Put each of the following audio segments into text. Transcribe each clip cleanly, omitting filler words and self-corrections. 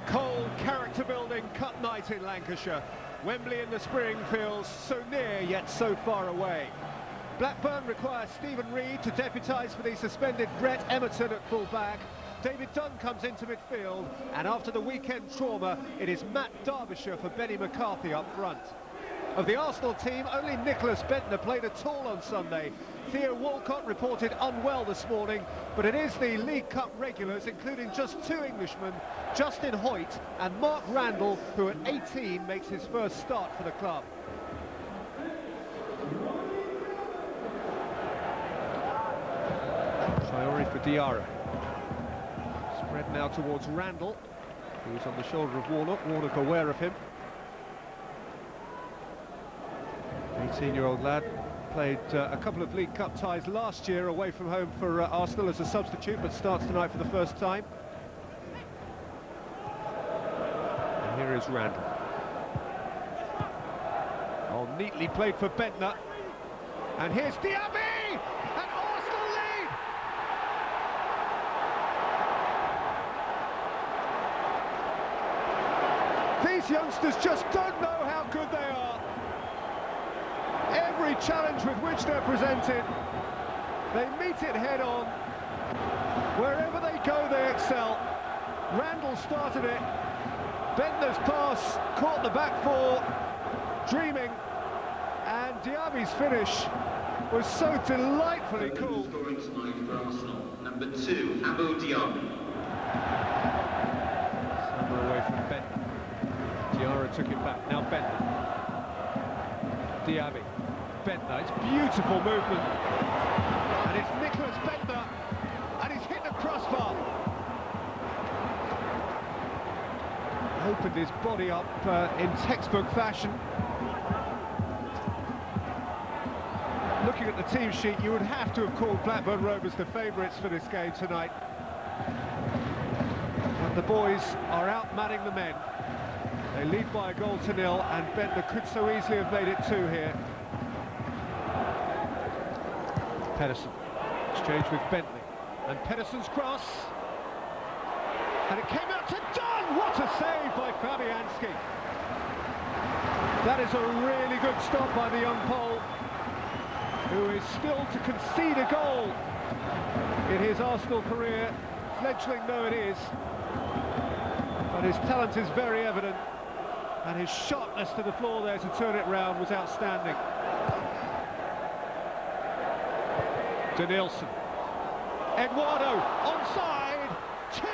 cold, character-building cup night in Lancashire. Wembley in the spring feels so near yet so far away. Blackburn requires Stephen Reid to deputise for the suspended Brett Emerton at full-back. David Dunn comes into midfield, and after the weekend trauma, it is Matt Derbyshire for Benny McCarthy up front. Of the Arsenal team, only Nicholas Bentner played at all on Sunday. Theo Walcott reported unwell this morning, but it is the League Cup regulars, including just two Englishmen, Justin Hoyt and Mark Randall, who at 18 makes his first start for the club. Priori for Diarra. Spread now towards Randall, who's on the shoulder of Warnock. Warnock aware of him. 18-year-old lad, played a couple of League Cup ties last year away from home for Arsenal as a substitute, but starts tonight for the first time. And here is Randall. Oh, neatly played for Bentner. And here's Diaby! And Arsenal lead! These youngsters just don't know how good they are. Every challenge with which they're presented, they meet it head-on. Wherever they go, they excel. Randall started it. Bentner's pass caught the back four, dreaming, and Diaby's finish was so delightfully cool. Scoring tonight for Arsenal, number 2, Abu Diaby. Somewhere away from Bentner. Diarra took it back. Now Bentner. Diaby. Bentner, it's beautiful movement, and it's Nicholas Bentner, and he's hit the crossbar. Opened his body up in textbook fashion. Looking at the team sheet, you would have to have called Blackburn Rovers the favourites for this game tonight. But the boys are out manning the men. They lead by a goal to nil, and Bentner could so easily have made it 2 here. Pedersen, exchange with Bentley, and Pedersen's cross, and it came out to Dunn. What a save by Fabianski! That is a really good stop by the young Pole, who is still to concede a goal in his Arsenal career, fledgling though it is, but his talent is very evident, and his sharpness to the floor there to turn it round was outstanding. Denilson. Eduardo, onside, 2-0!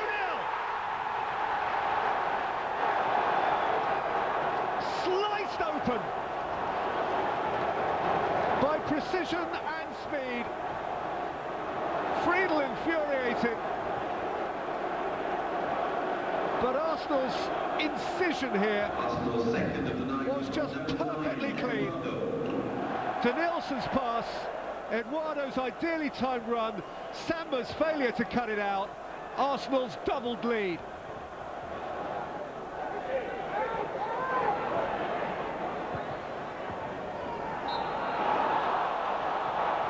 Sliced open by precision and speed. Friedel infuriated. But Arsenal's incision here was just perfectly clean. Denilson's pass, Eduardo's ideally timed run, Samba's failure to cut it out, Arsenal's doubled lead.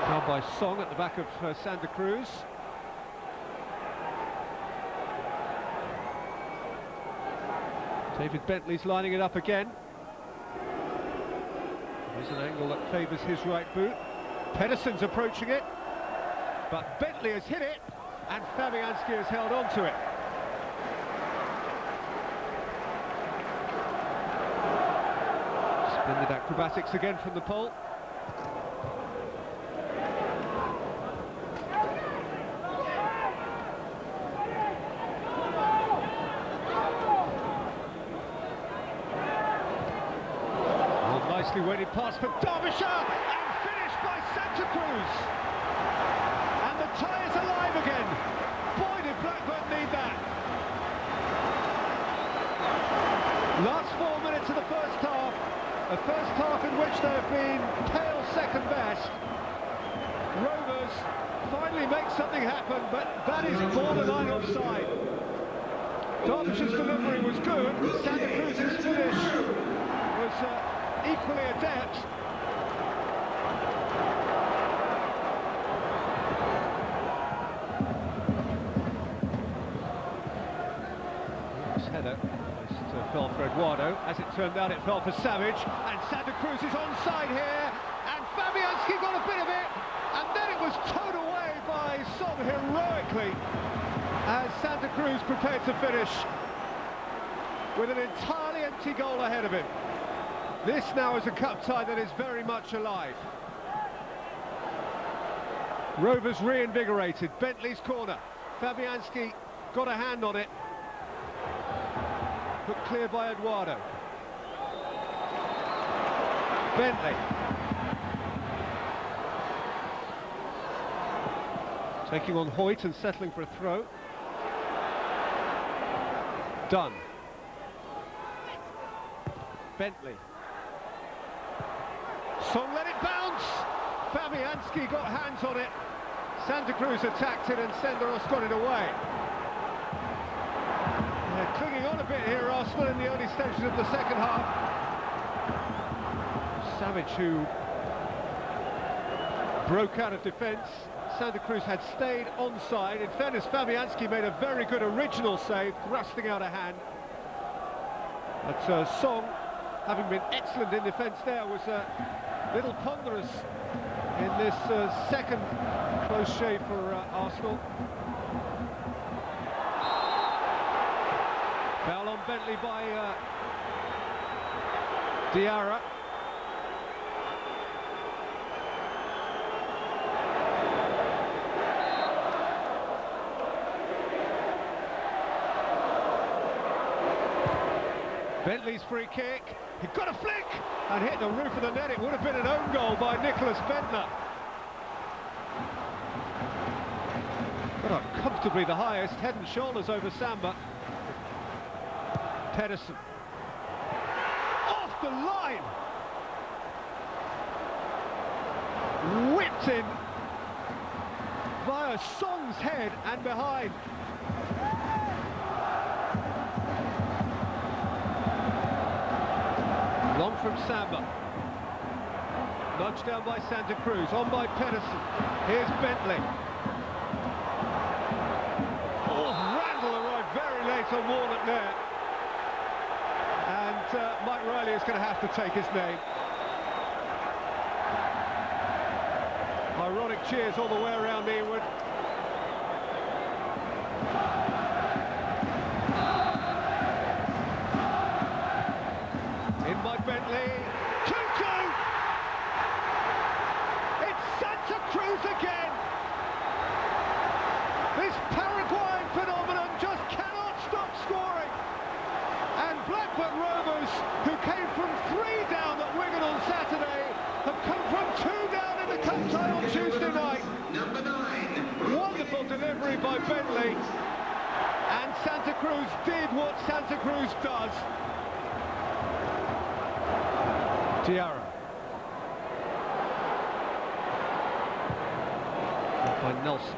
Now by Song at the back of Santa Cruz. David Bentley's lining it up again. There's an angle that favours his right boot. Pedersen's approaching it, but Bentley has hit it, and Fabianski has held on to it. Splendid acrobatics again from the pole. Nicely weighted pass for Derbyshire, and finished by Santa Cruz. And the tie is alive again. Boy, did Blackburn need that. Last 4 minutes of the first half, a first half in which they have been pale second best. Rovers finally make something happen, but that is borderline offside. Derbyshire's delivery was good, Santa Cruz's finish was equally adept. Cross header, it fell for Eduardo. As it turned out, it fell for Savage, and Santa Cruz is onside here, and Fabianski got a bit of it, and then it was towed away by Song heroically, as Santa Cruz prepared to finish with an entirely empty goal ahead of him. This now is a cup tie that is very much alive. Rovers reinvigorated. Bentley's corner. Fabianski got a hand on it. Put clear by Eduardo. Bentley. Taking on Hoyt and settling for a throw. Done. Bentley. Song let it bounce. Fabianski got hands on it. Santa Cruz attacked it and Senderos got it away. They're clinging on a bit here, Arsenal, in the early stages of the second half. Savage, who broke out of defence. Santa Cruz had stayed onside. In fairness, Fabianski made a very good original save, thrusting out a hand. But Song, having been excellent in defence there, was a little ponderous in this second close shave for Arsenal. Foul on Bentley by Diarra. Bentley's free kick, he got a flick and hit the roof of the net. It would have been an own goal by Nicholas Bentner. Got up comfortably the highest, head and shoulders over Samba. Pedersen. Off the line! Whipped in via Song's head and behind. Long from Samba. Nudged down by Santa Cruz, on by Pedersen. Here's Bentley. Oh, Randall arrived very late on Warnock there. And Mike Riley is going to have to take his name. Ironic cheers all the way around Ewood. In by Bentley, 2-2! It's Santa Cruz again! This Paraguayan phenomenon just cannot stop scoring! And Blackburn Rovers, who came from 3 down at Wigan on Saturday, have come from 2 down in the cup tie on Tuesday night. Number 9. Wonderful delivery by Bentley. And Santa Cruz did what Santa Cruz does. Diarra. By Nelson.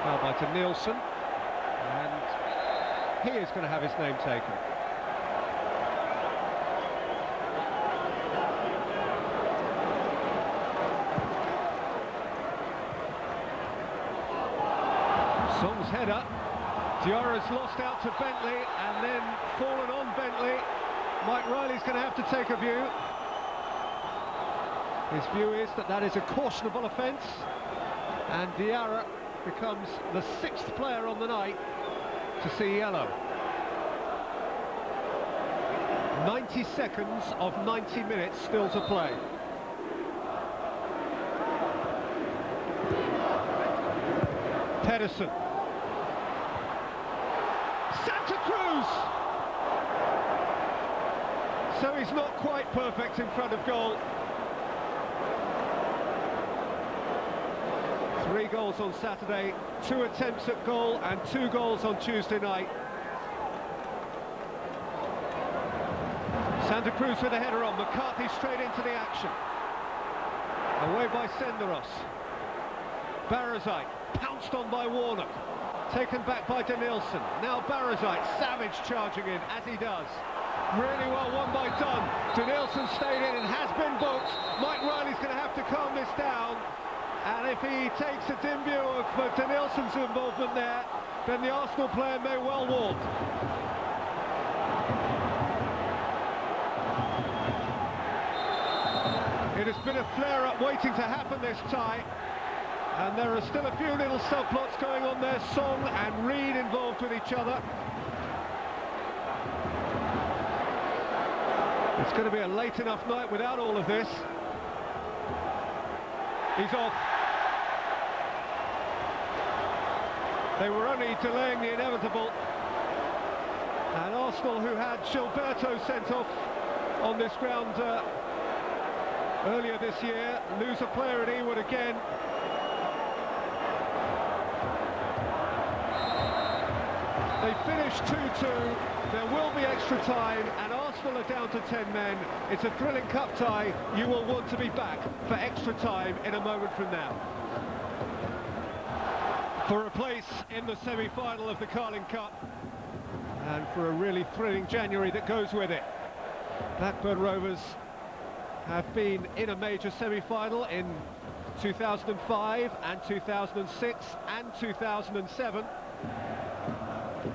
Now by to Nielsen. And he is going to have his name taken. Song's header. Diarra's lost out to Bentley and then fallen on Bentley. Mike Riley's going to have to take a view. His view is that that is a cautionable offence, and Diarra becomes the 6th player on the night to see yellow. 90 seconds of 90 minutes still to play. Pedersen. Santa Cruz! So he's not quite perfect in front of goal. 3 goals on Saturday, 2 attempts at goal and 2 goals on Tuesday night. Santa Cruz with a header on, McCarthy straight into the action. Away by Senderos. Barazite, pounced on by Warnock. Taken back by Denilson. Now Barazite, Savage charging in, as he does. Really well won by Dunn. Denilson stayed in and has been booked. Mike Riley's going to have to calm this down. And if he takes a dim view of Danielson's involvement there, then the Arsenal player may well walk. It has been a flare-up waiting to happen this time, and there are still a few little subplots going on there. Song and Reed involved with each other. It's going to be a late enough night without all of this. He's off. They were only delaying the inevitable. And Arsenal, who had Gilberto sent off on this ground earlier this year, lose a player at Ewood again. They finished 2-2, there will be extra time, and Arsenal are down to 10 men. It's a thrilling cup tie. You will want to be back for extra time in a moment from now. For a place in the semi-final of the Carling Cup, and for a really thrilling January that goes with it. Blackburn Rovers have been in a major semi-final in 2005 and 2006 and 2007.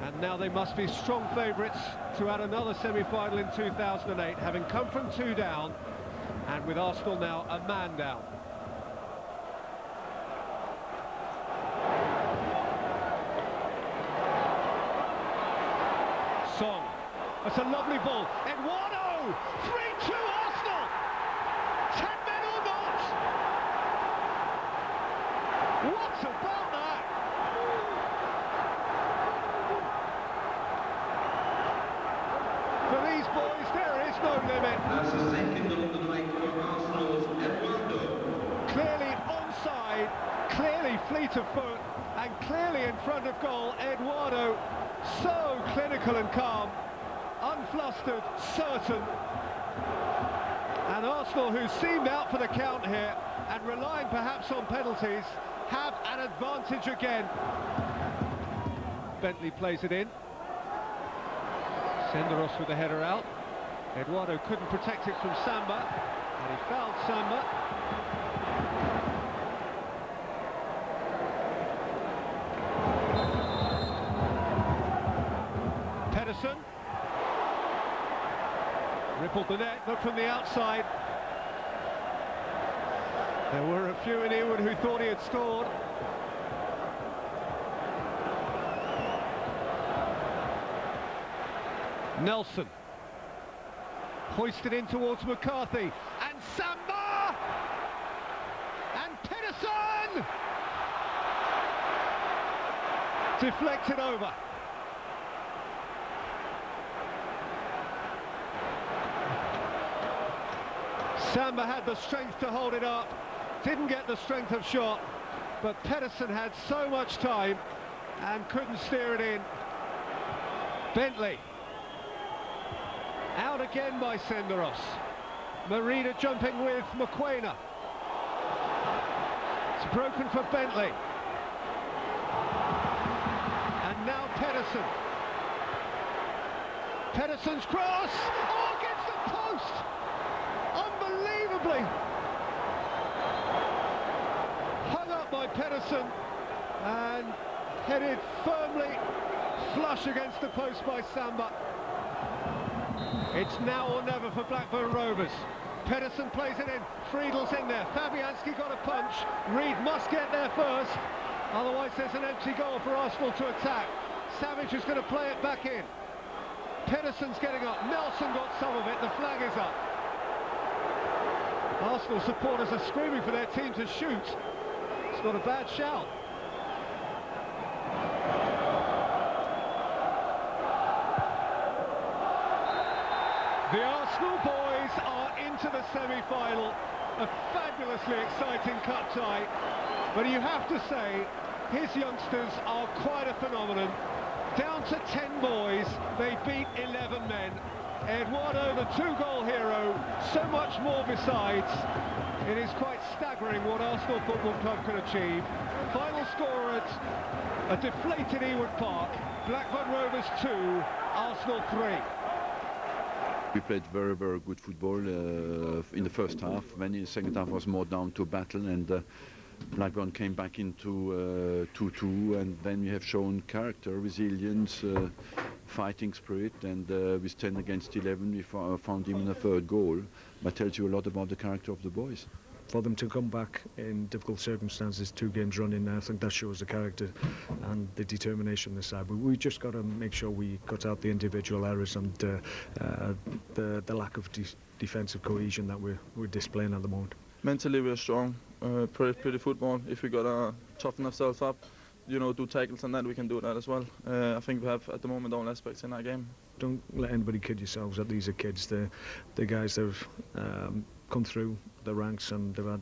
And now they must be strong favourites to add another semi-final in 2008, having come from 2 down, and with Arsenal now a man down. Song, that's a lovely ball. Eduardo, 3-2 Arsenal! 10 men or not! What about that? For these boys, there is no limit. That's the second on the night for Arsenal's Eduardo. Clearly onside, clearly fleet of foot, and clearly in front of goal. Eduardo, so clinical and calm, unflustered, certain. And Arsenal, who seemed out for the count here and relying perhaps on penalties, have an advantage again. Bentley plays it in. Senderos with the header out. Eduardo couldn't protect it from Samba, and he fouled Samba. Pedersen rippled the net, but from the outside. There were a few in Ewood who thought he had scored. Nelson hoisted in towards McCarthy, and Samba, and Pedersen deflected over. Samba had the strength to hold it up, didn't get the strength of shot, but Pedersen had so much time and couldn't steer it in. Bentley. Out again by Senderos. Marina jumping with Mokoena. It's broken for Bentley. And now Pedersen. Pedersen's cross! Oh, against the post! Unbelievably! Hung up by Pedersen and headed firmly flush against the post by Samba. It's now or never for Blackburn Rovers. Pedersen plays it in, Friedel's in there, Fabianski got a punch, Reed must get there first, otherwise there's an empty goal for Arsenal to attack. Savage is going to play it back in. Pedersen's getting up, Nelson got some of it, the flag is up. Arsenal supporters are screaming for their team to shoot. It's not a bad shout. The Arsenal boys are into the semi-final, a fabulously exciting cup tie, but you have to say, his youngsters are quite a phenomenon. Down to 10 boys, they beat 11 men. Eduardo, the 2-goal hero, so much more besides. It is quite staggering what Arsenal Football Club can achieve. Final score at a deflated Ewood Park, Blackburn Rovers 2, Arsenal 3. We played very, very good football in the first half. Then in the second half was more down to battle, and Blackburn came back into 2-2, and then we have shown character, resilience, fighting spirit, and with 10 against 11 we found him in the third goal. That tells you a lot about the character of the boys. For them to come back in difficult circumstances 2 games running, I think that shows the character and the determination on the side. But we just got to make sure we cut out the individual errors and the lack of defensive cohesion that we're displaying at the moment. Mentally we're strong, pretty football. If we got to toughen ourselves up, you know, do tackles and that, we can do that as well. I think we have at the moment all aspects in our game. Don't let anybody kid yourselves that these are kids. They're guys that have come through the ranks and they've had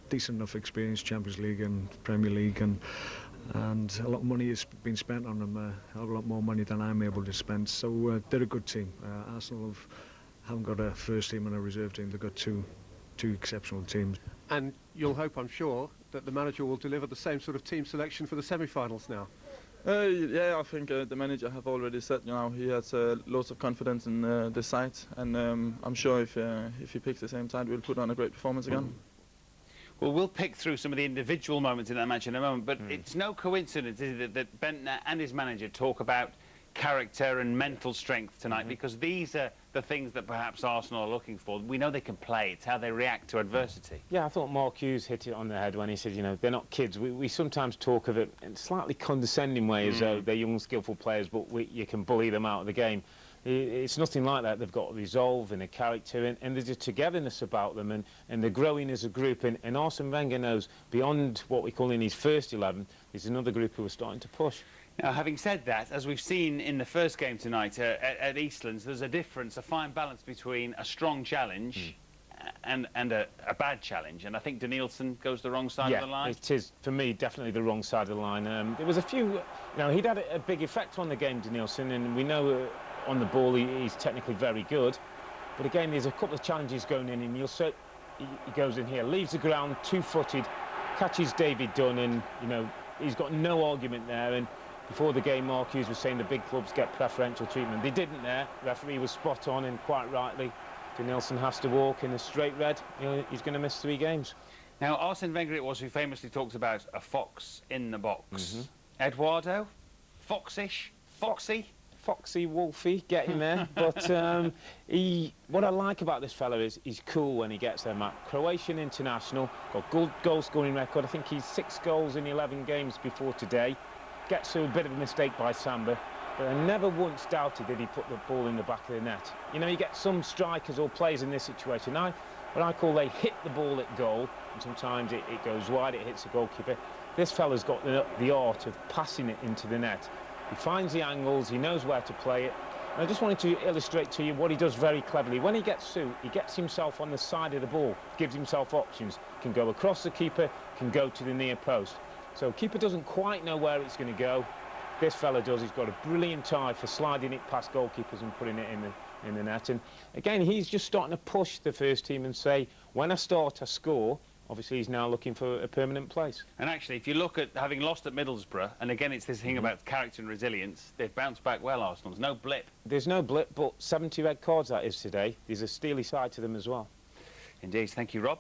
decent enough experience, Champions League and Premier League, and a lot of money has been spent on them, a hell of a lot more money than I'm able to spend. So they're a good team. Arsenal haven't got a first team and a reserve team. They've got two exceptional teams. And you'll hope, I'm sure, that the manager will deliver the same sort of team selection for the semi-finals now. Yeah, I think the manager have already said, you know, he has lots of confidence in this side, and I'm sure if he picks the same side, we'll put on a great performance again. Well, we'll pick through some of the individual moments in that match in a moment, but it's no coincidence, is it, that Bentner and his manager talk about character and mental strength tonight, because these are the things that perhaps Arsenal are looking for. We know they can play, it's how they react to adversity. Yeah, I thought Mark Hughes hit it on the head when he said, you know, they're not kids. We sometimes talk of it in a slightly condescending way as though they're young, skillful players, but you can bully them out of the game. It's nothing like that. They've got resolve and a character, and there's a togetherness about them, and they're growing as a group. And Arsene Wenger knows, beyond what we call in his first 11, there's another group who are starting to push. Now, having said that, as we've seen in the first game tonight at Eastlands, there's a difference, a fine balance between a strong challenge and a bad challenge. And I think Danielson goes the wrong side of the line. It is, for me, definitely the wrong side of the line. There was a few, you know, he'd had a big effect on the game, Danielson, and we know on the ball he's technically very good. But again, there's a couple of challenges going in, and he goes in here, leaves the ground, 2-footed, catches David Dunn, and, you know, he's got no argument there. And before the game, Mark Hughes was saying the big clubs get preferential treatment. They didn't there. The referee was spot on, and quite rightly, Danielson has to walk in a straight red. You know, he's going to miss 3 games. Now, Arsene Wenger it was who famously talked about a fox in the box. Eduardo? Foxish? Foxy? Foxy, wolfy, get him there. But what I like about this fella is he's cool when he gets there, Matt. Croatian international, got good goal-scoring record. I think he's 6 goals in 11 games before today. Gets to a bit of a mistake by Samba, but I never once doubted that he put the ball in the back of the net. You know, you get some strikers or players in this situation. What I call they hit the ball at goal, and sometimes it goes wide, it hits the goalkeeper. This fella's got the art of passing it into the net. He finds the angles, he knows where to play it. And I just wanted to illustrate to you what he does very cleverly. When he gets through, he gets himself on the side of the ball, gives himself options. Can go across the keeper, can go to the near post. So keeper doesn't quite know where it's going to go. This fella does. He's got a brilliant eye for sliding it past goalkeepers and putting it in the net. And again, he's just starting to push the first team and say, when I start, I score. Obviously, he's now looking for a permanent place. And actually, if you look at having lost at Middlesbrough, and again, it's this thing about character and resilience, they've bounced back well, Arsenal. There's no blip. There's no blip, but 70 red cards that is today. There's a steely side to them as well. Indeed. Thank you, Rob.